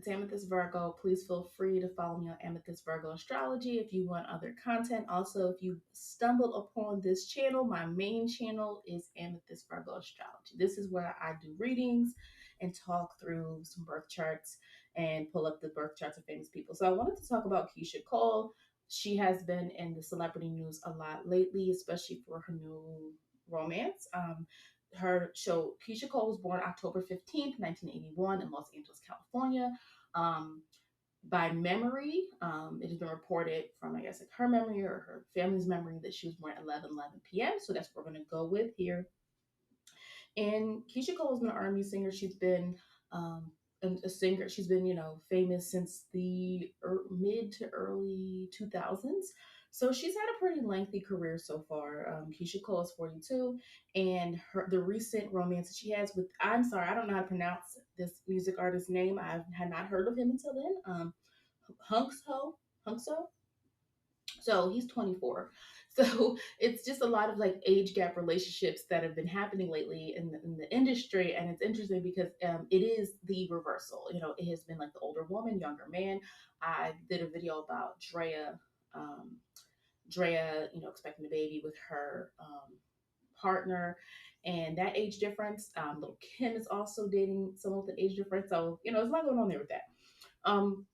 it's Amethyst Virgo. Please feel free to follow me on Amethyst Virgo Astrology if you want other content. Also, if you stumbled upon this channel, my main channel is Amethyst Virgo Astrology. This is where I do readings and talk through some birth charts and pull up the birth charts of famous people. So I wanted to talk about Keyshia Cole. She has been in the celebrity news a lot lately, especially for her new romance. Her show, Keyshia Cole was born October 15th, 1981 in Los Angeles, California. Um, by memory, it has been reported from, I guess, like her memory or her family's memory that she was born at 11 p.m. So that's what we're going to go with here. And Keyshia Cole has been an R&B singer. She's been a singer. She's been, famous since the mid to early 2000s. So she's had a pretty lengthy career so far. Keyshia Cole is 42, and the recent romance that she has with, I'm sorry, I don't know how to pronounce this music artist's name. I had not heard of him until then. Hunkso. So he's 24. So it's just a lot of like age gap relationships that have been happening lately in the industry. And it's interesting because it is the reversal. It has been like the older woman, younger man. I did a video about um, Drea, expecting a baby with her partner and that age difference. Little Kim is also dating someone with an age difference. So, there's a lot going on there with that. Um,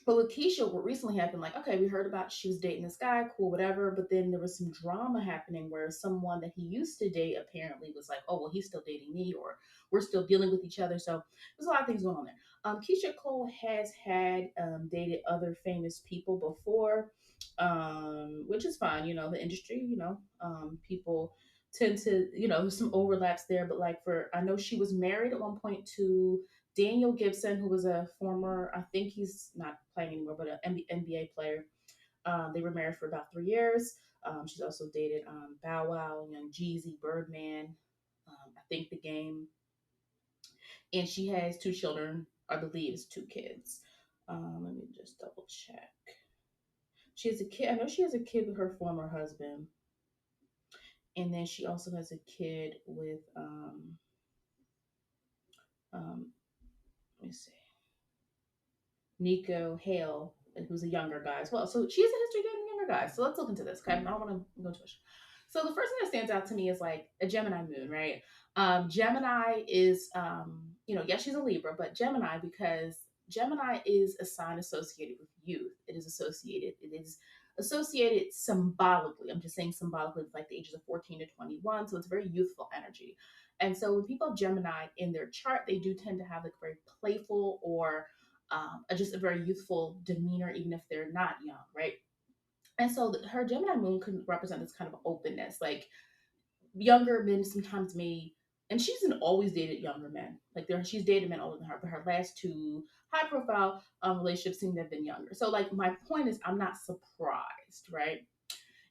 but with Keisha, what recently happened, like, okay, we heard about she was dating this guy, cool, whatever. But then there was some drama happening where someone that he used to date apparently was like, oh, well, he's still dating me, or we're still dealing with each other. So there's a lot of things going on there. Keisha Cole has had dated other famous people before, which is fine. The industry, people tend to, there's some overlaps there. But like I know she was married at one point to Daniel Gibson, who was a former, I think he's not playing anymore, but an NBA player. They were married for about 3 years. She's also dated Bow Wow, Young Jeezy, Birdman, I think The Game. And she has two children, I believe it's two kids. Let me just double check. She has a kid. I know she has a kid with her former husband. And then she also has a kid with, let me see, Nico Hale, who's a younger guy as well. So she has a history dating younger guys. So let's look into this. Okay, I don't want to go too much. So the first thing that stands out to me is like a Gemini moon, right? Gemini is, yes, she's a Libra, but Gemini because Gemini is a sign associated with youth. It is associated symbolically. I'm just saying symbolically with like the ages of 14 to 21. So it's very youthful energy. And so when people have Gemini in their chart, they do tend to have like very playful or just a very youthful demeanor, even if they're not young, right? And so her Gemini moon can represent this kind of openness. Like younger men sometimes may, and she's not always dated younger men. Like she's dated men older than her, but her last two high profile relationships seem to have been younger. So like my point is, I'm not surprised, right?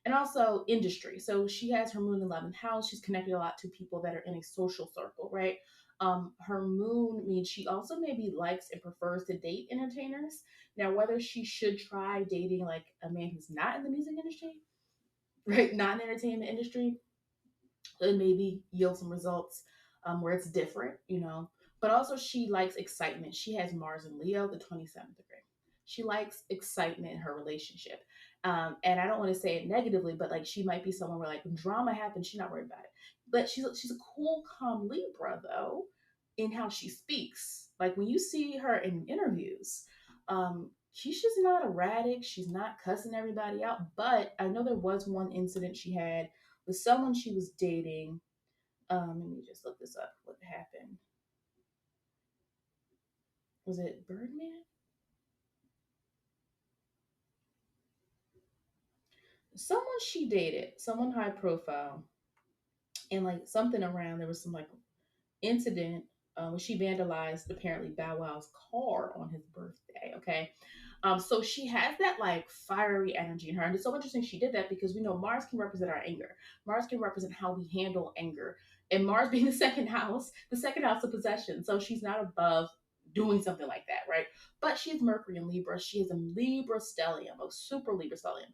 And also industry. So she has her moon in 11th house. She's connected a lot to people that are in a social circle, right? Her moon means she also maybe likes and prefers to date entertainers. Now, whether she should try dating like a man who's not in the music industry, right? Not in the entertainment industry, and maybe yield some results where it's different, But also, she likes excitement. She has Mars and Leo, the 27th degree. She likes excitement in her relationship. And I don't want to say it negatively, but like she might be someone where like when drama happens, she's not worried about it. But she's a cool, calm Libra though, in how she speaks. Like when you see her in interviews, she's just not erratic. She's not cussing everybody out. But I know there was one incident she had with someone she was dating. Let me just look this up. What happened? Was it Birdman? Someone she dated, someone high profile, and like something around. There was some like incident when she vandalized apparently Bow Wow's car on his birthday. Okay, so she has that like fiery energy in her, and it's so interesting she did that because we know Mars can represent our anger. Mars can represent how we handle anger, and Mars being the second house of possession. So she's not above doing something like that, right? But she has Mercury in Libra. She is a Libra stellium, a super Libra stellium.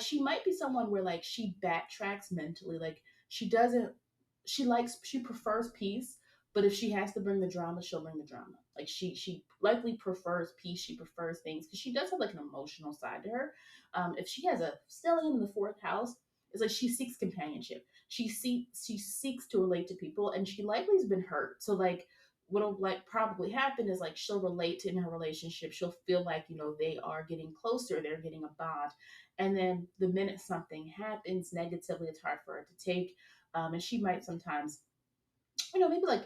She might be someone where like she backtracks mentally, like she doesn't, she prefers peace, But if she has to bring the drama, she'll bring the drama. Like she likely prefers peace. She prefers things because she does have like an emotional side to her. If she has a stellium in the fourth house, it's like she seeks companionship. She seeks to relate to people, and she likely has been hurt. So like what'll like probably happen is like she'll relate to in her relationship. She'll feel like they are getting closer, they're getting a bond, and then the minute something happens negatively, it's hard for her to take. And she might sometimes maybe like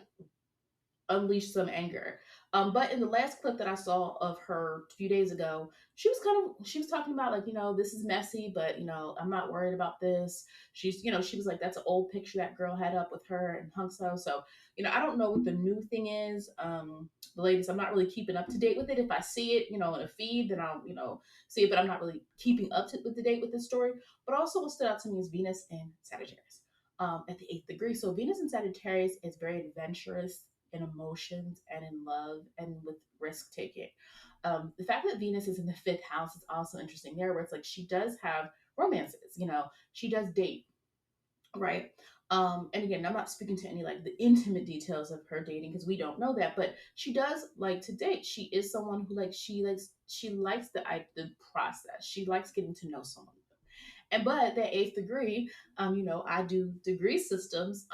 unleash some anger. But in the last clip that I saw of her a few days ago, she was talking about like, this is messy, but I'm not worried about this. She was like, that's an old picture that girl had up with her and Hunk So. So, I don't know what the new thing is. The latest, I'm not really keeping up to date with it. If I see it, in a feed, then I'll, see it, but I'm not really keeping up to with the date with this story. But also what stood out to me is Venus and Sagittarius. At the eighth degree. So Venus and Sagittarius is very adventurous in emotions and in love and with risk taking. The fact that Venus is in the fifth house is also interesting there, where it's like she does have romances, she does date, right? And again, I'm not speaking to any like the intimate details of her dating because we don't know that, but she does like to date. She is someone who she likes the process. She likes getting to know someone. And but the eighth degree, I do degree systems.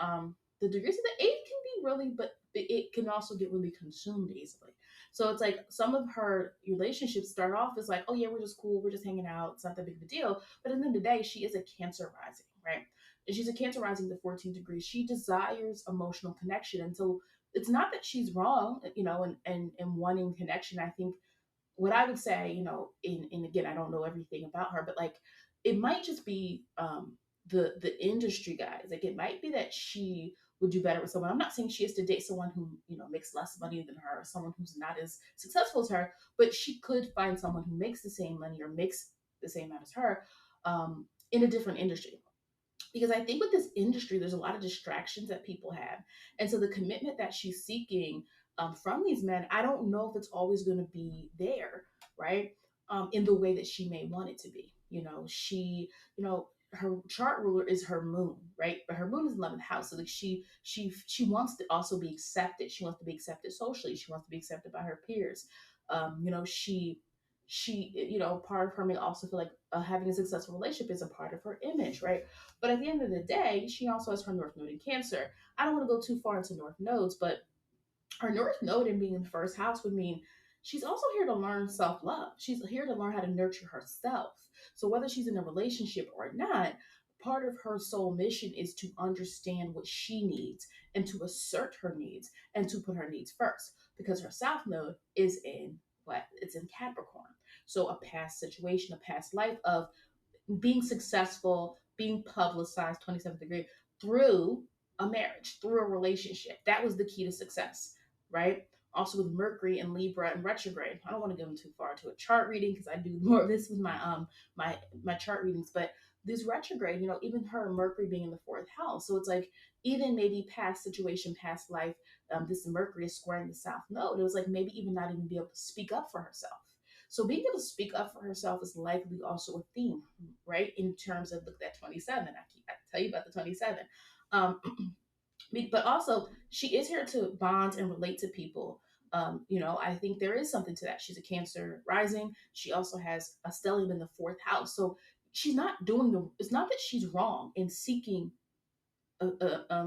The degrees of the eighth can be really, but it can also get really consumed easily. So it's like some of her relationships start off as like, oh yeah, we're just cool, we're just hanging out, it's not that big of a deal. But at the end of the day, she is a Cancer rising, right? And she's a Cancer rising the 14th degree. She desires emotional connection, and so it's not that she's wrong, and wanting connection. I think what I would say, and again, I don't know everything about her, but like it might just be the industry guys. Like it might be that she would do better with someone. I'm not saying she has to date someone who, makes less money than her or someone who's not as successful as her, but she could find someone who makes the same money or makes the same amount as her in a different industry, because I think with this industry, there's a lot of distractions that people have. And so the commitment that she's seeking from these men, I don't know if it's always going to be there, right? In the way that she may want it to be. Her chart ruler is her moon, right? But her moon is 11th house. So like she wants to also be accepted. She wants to be accepted socially. She wants to be accepted by her peers. Part of her may also feel like having a successful relationship is a part of her image, right? But at the end of the day, she also has her North Node in Cancer. I don't want to go too far into North Nodes, but her North Node in being in the first house would mean she's also here to learn self love. She's here to learn how to nurture herself. So whether she's in a relationship or not, part of her soul mission is to understand what she needs and to assert her needs and to put her needs first, because her South Node is in what? It's in Capricorn. So a past situation, a past life of being successful, being publicized, 27th degree, through a marriage, through a relationship. That was the key to success, right? Also with Mercury and Libra and retrograde. I don't want to go too far to a chart reading because I do more of this with my chart readings, but this retrograde, even her Mercury being in the fourth house. So it's like even maybe past situation, past life, this Mercury is squaring the South Node. It was like maybe even not even be able to speak up for herself. So being able to speak up for herself is likely also a theme, right? In terms of look at 27. I tell you about the 27. Um, but also she is here to bond and relate to people. I think there is something to that. She's a Cancer rising. She also has a stellium in the fourth house. So she's not doing it's not that she's wrong in seeking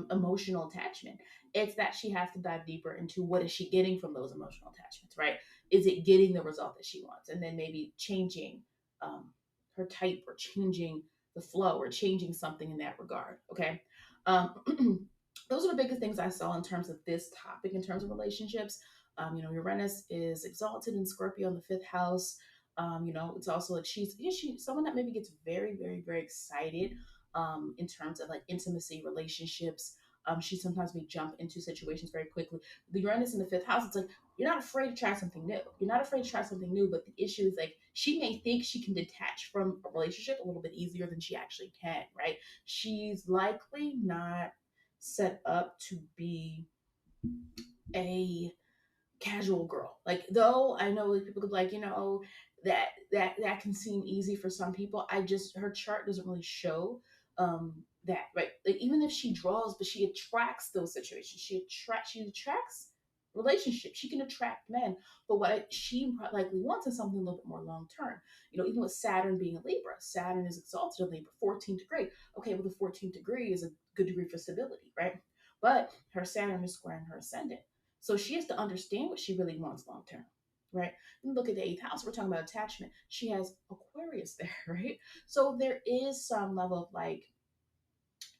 emotional attachment. It's that she has to dive deeper into what is she getting from those emotional attachments, right? Is it getting the result that she wants? And then maybe changing her type or changing the flow or changing something in that regard, okay? Um, those are the biggest things I saw in terms of this topic, in terms of relationships. Uranus is exalted in Scorpio in the fifth house. It's also like she's someone that maybe gets very, very, very excited in terms of like intimacy, relationships. She sometimes may jump into situations very quickly. The Uranus in the fifth house, it's like you're not afraid to try something new. You're not afraid to try something new, but the issue is like she may think she can detach from a relationship a little bit easier than she actually can, right? She's likely not set up to be a casual girl. Like though I know like people could like, that can seem easy for some people. Her chart doesn't really show that, right? Like even if she draws, but she attracts those situations. She attracts relationships. She can attract men, but what she likely wants is something a little bit more long term. Even with Saturn being a Libra, Saturn is exalted in Libra, 14th degree. Okay, well the 14th degree is a good degree for stability, right? But her Saturn is squaring her ascendant, so she has to understand what she really wants long term, right? You look at the eighth house. We're talking about attachment. She has Aquarius there, right? So there is some level of like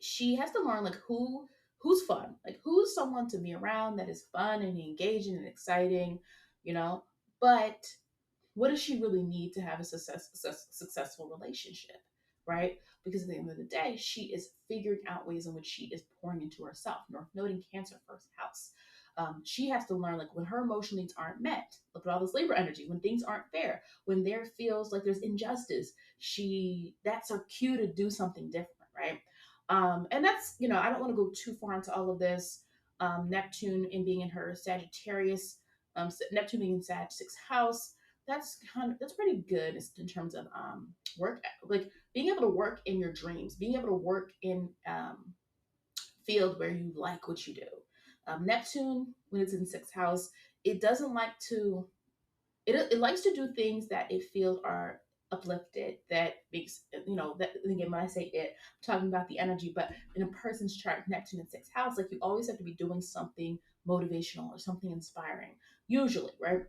she has to learn like who's fun, like who's someone to be around that is fun and engaging and exciting, you know. But what does she really need to have a successful relationship, right? Because at the end of the day, she is figuring out ways in which she is pouring into herself. North Node in Cancer, first house. She has to learn like when her emotional needs aren't met. Look at all this Libra energy. When things aren't fair, when there feels like there's injustice, that's her cue to do something different, right? And that's I don't want to go too far into all of this. Neptune in being in her Sagittarius, Neptune being in Sag sixth house, that's pretty good in terms of work, like being able to work in your dreams, being able to work in field where you like what you do. Neptune, when it's in sixth house, it doesn't like to it likes to do things that it feels are uplifted, that makes that again when I say it, I'm talking about the energy. But in a person's chart, Neptune in sixth house, like you always have to be doing something motivational or something inspiring, usually, right?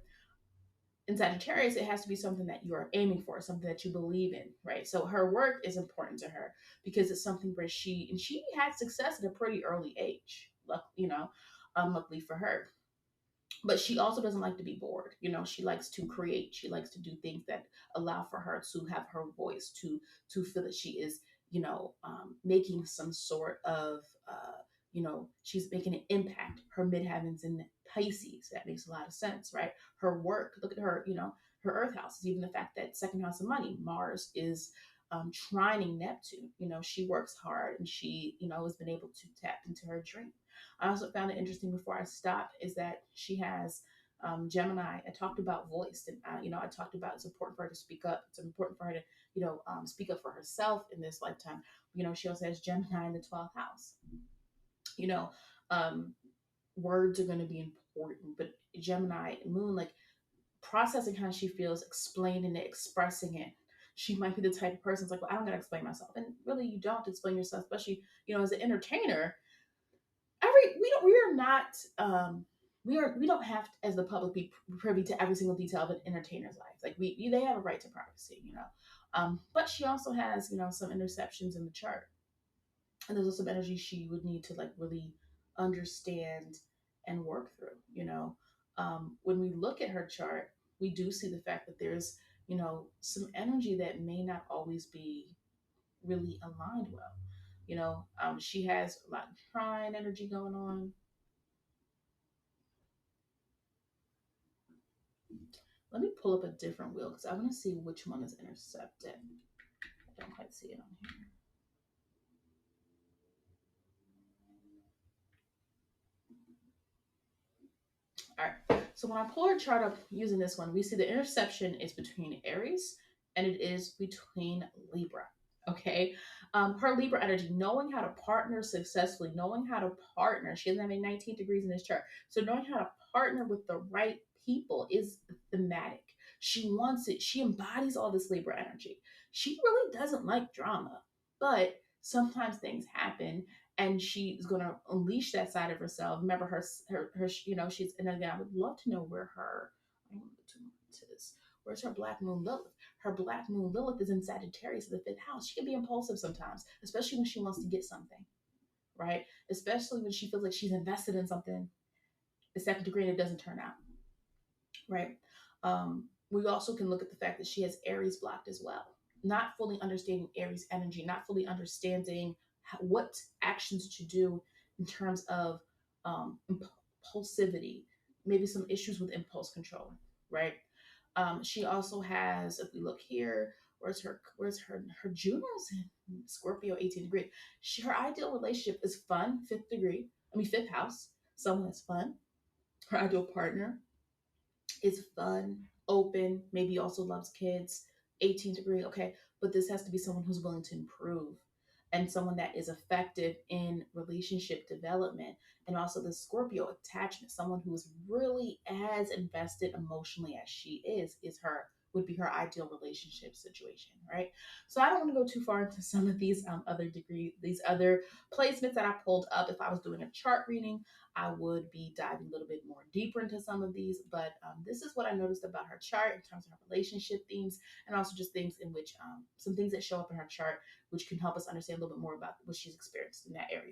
In Sagittarius, it has to be something that you are aiming for, something that you believe in, right? So her work is important to her because it's something where she had success at a pretty early age, luckily for her. But she also doesn't like to be bored. She likes to create. She likes to do things that allow for her to have her voice, to feel that she is, making some sort of, she's making an impact. Her midheavens in Pisces. That makes a lot of sense, right? Her work. Look at her. Her Earth house is even the fact that second house of money, Mars is trining Neptune. She works hard and she, has been able to tap into her dream. I also found it interesting before I stopped is that she has Gemini. I talked about voice, and I talked about it's important for her to speak up. It's important for her to, speak up for herself in this lifetime. She also has Gemini in the 12th house. You know, um, Words are going to be important, but Gemini Moon, like processing how she feels, explaining it, expressing it. She might be the type of person that's like, well, I don't gotta explain myself, and really, you don't explain yourself, especially as an entertainer. We are not we don't have to, as the public, be privy to every single detail of an entertainer's life. Like they have a right to privacy. But she also has some interceptions in the chart, and there's also some energy she would need to like really understand and work through. When we look at her chart, we do see the fact that there's some energy that may not always be really aligned well. She has a lot of trine energy going on. Let me pull up a different wheel because I want to see which one is intercepted. I don't quite see it on here. All right. So when I pull her chart up using this one, we see the interception is between Aries and it is between Libra. Okay. Her Libra energy, knowing how to partner successfully, knowing how to partner. She doesn't have any 19 degrees in this chart. So knowing how to partner with the right people is thematic. She wants it. She embodies all this Libra energy. She really doesn't like drama, but sometimes things happen and she's going to unleash that side of herself. Remember her she's, and again, I would love to know where her, I don't want to go too much into this. Where's her Black Moon Lilith? Her Black Moon Lilith is in Sagittarius in the fifth house. She can be impulsive sometimes, especially when she wants to get something, right? Especially when she feels like she's invested in something, the second degree, and it doesn't turn out, right? We also can look at the fact that she has Aries blocked as well. Not fully understanding Aries energy, not fully understanding what actions to do in terms of impulsivity, maybe some issues with impulse control, right? She also has, if we look here, where's her Juno's in Scorpio, 18 degree. Her ideal relationship is fun, fifth house, someone that's fun. Her ideal partner is fun, open, maybe also loves kids, 18 degree, okay. But this has to be someone who's willing to improve. and someone that is effective in relationship development. And also the Scorpio attachment, someone who is really as invested emotionally as she is her would be her ideal relationship situation, right? So I don't want to go too far into some of these these other placements that I pulled up. If I was doing a chart reading, I would be diving a little bit more deeper into some of these. But this is what I noticed about her chart in terms of her relationship themes, and also just things in which some things that show up in her chart, which can help us understand a little bit more about what she's experienced in that area.